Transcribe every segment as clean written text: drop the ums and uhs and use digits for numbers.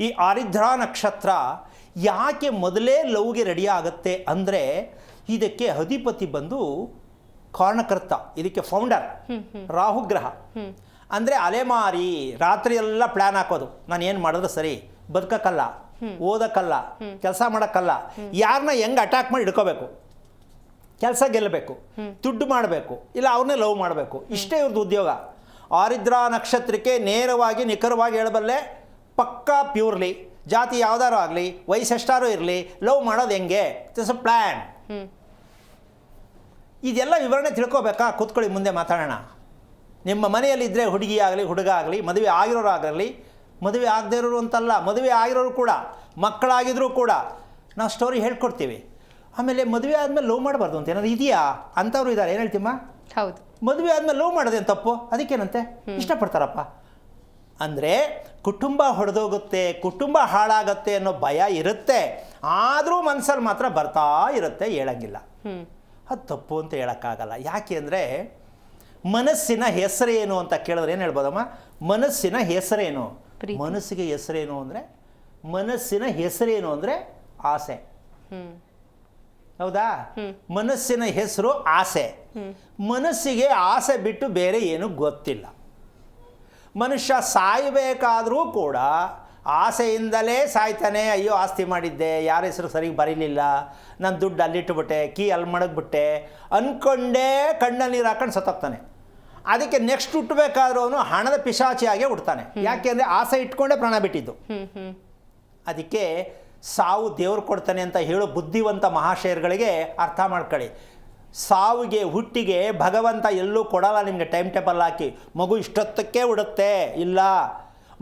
ಈ ಆರಿದ್ರಾ ನಕ್ಷತ್ರ ಯಾಕೆ ಮೊದಲೇ ಲವ್ಗೆ ರೆಡಿ ಆಗುತ್ತೆ ಅಂದರೆ ಇದಕ್ಕೆ ಅಧಿಪತಿ ಬಂದು ಕಾರಣಕರ್ತ, ಇದಕ್ಕೆ ಫೌಂಡರ್ ರಾಹುಗ್ರಹ. ಅಂದರೆ ಅಲೆಮಾರಿ ರಾತ್ರಿ ಎಲ್ಲ ಪ್ಲ್ಯಾನ್ ಹಾಕೋದು, ನಾನು ಏನು ಮಾಡಿದ್ರೆ ಸರಿ, ಬದುಕಕ್ಕಲ್ಲ, ಓದಕ್ಕಲ್ಲ, ಕೆಲಸ ಮಾಡೋಕ್ಕಲ್ಲ, ಯಾರನ್ನ ಹೆಂಗೆ ಅಟ್ಯಾಕ್ ಮಾಡಿ ಹಿಡ್ಕೋಬೇಕು, ಕೆಲಸ ಗೆಲ್ಲಬೇಕು, ದುಡ್ಡು ಮಾಡಬೇಕು, ಇಲ್ಲ ಅವ್ರನ್ನೇ ಲವ್ ಮಾಡಬೇಕು, ಇಷ್ಟೇ ಇವ್ರದ್ದು ಉದ್ಯೋಗ. ಆರಿದ್ರಾ ನಕ್ಷತ್ರಕ್ಕೆ ನೇರವಾಗಿ ನಿಖರವಾಗಿ ಹೇಳಬಲ್ಲೆ, ಪಕ್ಕಾ ಪ್ಯೂರ್ಲಿ, ಜಾತಿ ಯಾವ್ದಾರು ಆಗಲಿ, ವಯಸ್ಸೆಷ್ಟಾರು ಇರಲಿ, ಲವ್ ಮಾಡೋದು ಹೆಂಗೆ, ಇಟ್ಸ್ ಅ ಪ್ಲ್ಯಾನ್. ಇದೆಲ್ಲ ವಿವರಣೆ ತಿಳ್ಕೊಬೇಕಾ? ಕೂತ್ಕೊಳ್ಳಿ, ಮುಂದೆ ಮಾತಾಡೋಣ. ನಿಮ್ಮ ಮನೆಯಲ್ಲಿದ್ದರೆ ಹುಡುಗಿ ಆಗಲಿ ಹುಡುಗ ಆಗಲಿ, ಮದುವೆ ಆಗಿರೋರು ಆಗಲಿ, ಮದುವೆ ಆಗದೇ ಇರೋರು ಅಂತಲ್ಲ, ಮದುವೆ ಆಗಿರೋರು ಕೂಡ, ಮಕ್ಕಳಾಗಿದ್ರೂ ಕೂಡ ನಾವು ಸ್ಟೋರಿ ಹೇಳ್ಕೊಡ್ತೀವಿ. ಆಮೇಲೆ ಮದುವೆ ಆದಮೇಲೆ ಲವ್ ಮಾಡಬಾರ್ದು ಅಂತ ಏನಾದ್ರು ಇದೆಯಾ ಅಂಥವ್ರು ಇದ್ದಾರೆ. ಏನು ಹೇಳ್ತೀಮ್ಮ? ಹೌದು. ಮದುವೆ ಆದಮೇಲೆ ಲವ್ ಮಾಡೋದೇನು ತಪ್ಪು, ಅದಕ್ಕೇನಂತೆ, ಇಷ್ಟಪಡ್ತಾರಪ್ಪ. ಅಂದರೆ ಕುಟುಂಬ ಹೊಡೆದೋಗುತ್ತೆ, ಕುಟುಂಬ ಹಾಳಾಗತ್ತೆ ಅನ್ನೋ ಭಯ ಇರುತ್ತೆ, ಆದರೂ ಮನಸ್ಸಲ್ಲಿ ಮಾತ್ರ ಬರ್ತಾ ಇರುತ್ತೆ, ಹೇಳಂಗಿಲ್ಲ. ಅದು ತಪ್ಪು ಅಂತ ಹೇಳೋಕ್ಕಾಗಲ್ಲ. ಯಾಕೆ ಅಂದರೆ ಮನಸ್ಸಿನ ಹೆಸರೇನು ಅಂತ ಕೇಳಿದ್ರೆ ಏನು ಹೇಳ್ಬೋದಮ್ಮ? ಮನಸ್ಸಿನ ಹೆಸರೇನು? ಮನಸ್ಸಿಗೆ ಹೆಸರೇನು ಅಂದರೆ, ಮನಸ್ಸಿನ ಹೆಸರೇನು ಅಂದರೆ ಆಸೆ. ಹೌದಾ? ಮನಸ್ಸಿನ ಹೆಸರು ಆಸೆ. ಮನಸ್ಸಿಗೆ ಆಸೆ ಬಿಟ್ಟು ಬೇರೆ ಏನು ಗೊತ್ತಿಲ್ಲ. ಮನುಷ್ಯ ಸಾಯಬೇಕಾದರೂ ಕೂಡ ಆಸೆಯಿಂದಲೇ ಸಾಯ್ತಾನೆ. ಅಯ್ಯೋ ಆಸ್ತಿ ಮಾಡಿದ್ದೆ, ಯಾರ ಹೆಸರು ಸರಿಗೆ ಬರೀಲಿಲ್ಲ, ನಾನು ದುಡ್ಡು ಅಲ್ಲಿಟ್ಟುಬಿಟ್ಟೆ, ಕೀ ಅಲ್ಲಿ ಮಡಗ್ಬಿಟ್ಟೆ ಅಂದ್ಕೊಂಡೇ ಕಣ್ಣಲ್ಲಿ ನೀರು ಹಾಕೊಂಡು ಸತ್ತೋಗ್ತಾನೆ. ಅದಕ್ಕೆ ನೆಕ್ಸ್ಟ್ ಹುಟ್ಟಬೇಕಾದ್ರೂ ಅವನು ಹಣದ ಪಿಶಾಚಿಯಾಗೇ ಹುಡ್ತಾನೆ. ಯಾಕೆ ಅಂದರೆ ಆಸೆ ಇಟ್ಕೊಂಡೇ ಪ್ರಾಣ ಬಿಟ್ಟಿದ್ದು. ಅದಕ್ಕೆ ಸಾವು ದೇವ್ರು ಕೊಡ್ತಾನೆ ಅಂತ ಹೇಳೋ ಬುದ್ಧಿವಂತ ಮಹಾಶಯರುಗಳಿಗೆ ಅರ್ಥ ಮಾಡ್ಕೊಳ್ಳಿ. ಸಾವಿಗೆ ಹುಟ್ಟಿಗೆ ಭಗವಂತ ಎಲ್ಲೂ ಕೊಡಲ್ಲ ನಿಮಗೆ ಟೈಮ್ ಟೇಬಲ್ ಹಾಕಿ, ಮಗು ಇಷ್ಟೊತ್ತಕ್ಕೆ ಹುಡುತ್ತೆ, ಇಲ್ಲ.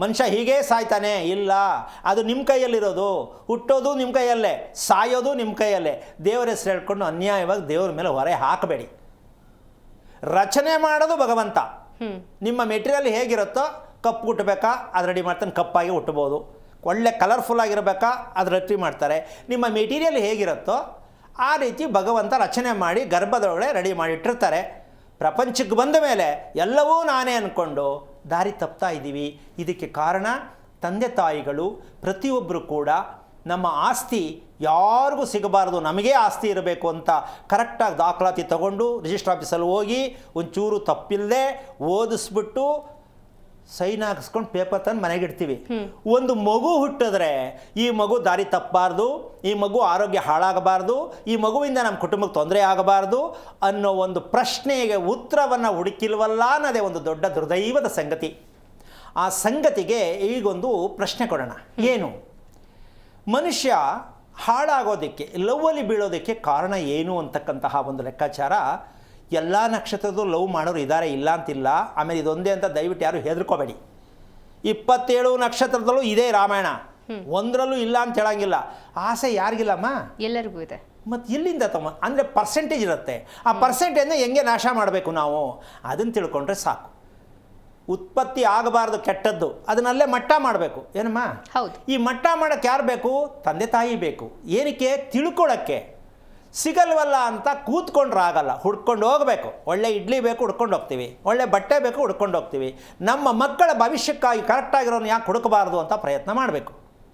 ಮನುಷ್ಯ ಹೀಗೇ ಸಾಯ್ತಾನೆ, ಇಲ್ಲ. ಅದು ನಿಮ್ಮ ಕೈಯಲ್ಲಿರೋದು. ಹುಟ್ಟೋದು ನಿಮ್ಮ ಕೈಯಲ್ಲೇ, ಸಾಯೋದು ನಿಮ್ಮ ಕೈಯಲ್ಲೇ. ದೇವರ ಹೆಸರು ಹೇಳ್ಕೊಂಡು ಅನ್ಯಾಯವಾಗಿ ದೇವ್ರ ಮೇಲೆ ಹೊರೆ ಹಾಕಬೇಡಿ. ರಚನೆ ಮಾಡೋದು ಭಗವಂತ. ನಿಮ್ಮ ಮೆಟೀರಿಯಲ್ ಹೇಗಿರುತ್ತೋ, ಕಪ್ಪು ಹುಟ್ಟಬೇಕಾ ಅದು ರೆಡಿ ಮಾಡ್ತಾನೆ, ಕಪ್ಪಾಗಿ ಹುಟ್ಟಬೋದು. ಒಳ್ಳೆ ಕಲರ್ಫುಲ್ ಆಗಿರಬೇಕಾ ಅದು ರೆಡಿ ಮಾಡ್ತಾರೆ. ನಿಮ್ಮ ಮೆಟೀರಿಯಲ್ ಹೇಗಿರುತ್ತೋ ಆ ರೀತಿ ಭಗವಂತ ರಚನೆ ಮಾಡಿ ಗರ್ಭದೊಳಗಡೆ ರೆಡಿ ಮಾಡಿಟ್ಟಿರ್ತಾರೆ. ಪ್ರಪಂಚಕ್ಕೆ ಬಂದ ಮೇಲೆ ಎಲ್ಲವೂ ನಾನೇ ಅಂದ್ಕೊಂಡು ದಾರಿ ತಪ್ತಾ ಇದ್ದೀವಿ. ಇದಕ್ಕೆ ಕಾರಣ ತಂದೆ ತಾಯಿಗಳು. ಪ್ರತಿಯೊಬ್ಬರು ಕೂಡ ನಮ್ಮ ಆಸ್ತಿ ಯಾರಿಗೂ ಸಿಗಬಾರ್ದು, ನಮಗೇ ಆಸ್ತಿ ಇರಬೇಕು ಅಂತ ಕರೆಕ್ಟಾಗಿ ದಾಖಲಾತಿ ತಗೊಂಡು ರಿಜಿಸ್ಟ್ರ್ ಆಫೀಸಲ್ಲಿ ಹೋಗಿ ಒಂಚೂರು ತಪ್ಪಿಲ್ಲದೆ ಓದಿಸ್ಬಿಟ್ಟು ಸೈನ್ ಹಾಕಿಸ್ಕೊಂಡು ಪೇಪರ್ ತಂದು ಮನೆಗೆ ಇಡ್ತೀವಿ. ಒಂದು ಮಗು ಹುಟ್ಟಿದ್ರೆ ಈ ಮಗು ದಾರಿ ತಪ್ಪಬಾರ್ದು, ಈ ಮಗು ಆರೋಗ್ಯ ಹಾಳಾಗಬಾರ್ದು, ಈ ಮಗುವಿಂದ ನಮ್ಮ ಕುಟುಂಬಕ್ಕೆ ತೊಂದರೆ ಆಗಬಾರ್ದು ಅನ್ನೋ ಒಂದು ಪ್ರಶ್ನೆಗೆ ಉತ್ತರವನ್ನು ಹುಡುಕಿಲ್ವಲ್ಲ ಅನ್ನೋದೇ ಒಂದು ದೊಡ್ಡ ದುರ್ದೈವದ ಸಂಗತಿ. ಆ ಸಂಗತಿಗೆ ಈಗೊಂದು ಪ್ರಶ್ನೆ ಕೊಡೋಣ. ಏನು? ಮನುಷ್ಯ ಹಾಳಾಗೋದಕ್ಕೆ, ಲವ್ವಲ್ಲಿ ಬೀಳೋದಕ್ಕೆ ಕಾರಣ ಏನು ಅಂತಕ್ಕಂತಹ ಒಂದು ಲೆಕ್ಕಾಚಾರ. ಎಲ್ಲ ನಕ್ಷತ್ರದ್ದು ಲವ್ ಮಾಡೋರು ಇದ್ದಾರೆ, ಇಲ್ಲ ಅಂತಿಲ್ಲ. ಆಮೇಲೆ ಇದೊಂದೇ ಅಂತ ದಯವಿಟ್ಟು ಯಾರು ಹೆದರ್ಕೋಬೇಡಿ. 27 ನಕ್ಷತ್ರದಲ್ಲೂ ಇದೇ ರಾಮಾಯಣ, ಒಂದರಲ್ಲೂ ಇಲ್ಲ ಅಂತ ಹೇಳಂಗಿಲ್ಲ. ಆಸೆ ಯಾರಿಗಿಲ್ಲಮ್ಮ? ಎಲ್ಲರಿಗೂ ಇದೆ. ಮತ್ತು ಎಲ್ಲಿಂದ ತಮ್ಮ ಅಂದರೆ ಪರ್ಸೆಂಟೇಜ್ ಇರುತ್ತೆ. ಆ ಪರ್ಸೆಂಟೇಜ್ನ ಹೆಂಗೆ ನಾಶ ಮಾಡಬೇಕು ನಾವು, ಅದನ್ನು ತಿಳ್ಕೊಂಡ್ರೆ ಸಾಕು. ಉತ್ಪತ್ತಿ ಆಗಬಾರ್ದು ಕೆಟ್ಟದ್ದು, ಅದನ್ನಲ್ಲೇ ಮಟ್ಟ ಮಾಡಬೇಕು. ಏನಮ್ಮ? ಹೌದು. ಈ ಮಟ್ಟ ಮಾಡೋಕ್ಕೆ ಯಾರು ಬೇಕು? ತಂದೆ ತಾಯಿ ಬೇಕು. ಏನಕ್ಕೆ? ತಿಳ್ಕೊಳ್ಳೋಕ್ಕೆ. ಸಿಗಲ್ವಲ್ಲ ಅಂತ ಕೂತ್ಕೊಂಡ್ರೆ ಆಗಲ್ಲ, ಹುಡ್ಕೊಂಡು ಹೋಗಬೇಕು. ಒಳ್ಳೆ ಇಡ್ಲಿ ಬೇಕು, ಹುಡ್ಕೊಂಡು ಹೋಗ್ತೀವಿ. ಒಳ್ಳೆ ಬಟ್ಟೆ ಬೇಕು, ಹುಡ್ಕೊಂಡು ಹೋಗ್ತೀವಿ. ನಮ್ಮ ಮಕ್ಕಳ ಭವಿಷ್ಯಕ್ಕಾಗಿ ಕರೆಕ್ಟಾಗಿರೋನು ಯಾಕೆ ಹುಡುಕಬಾರ್ದು ಅಂತ ಪ್ರಯತ್ನ ಮಾಡಬೇಕು.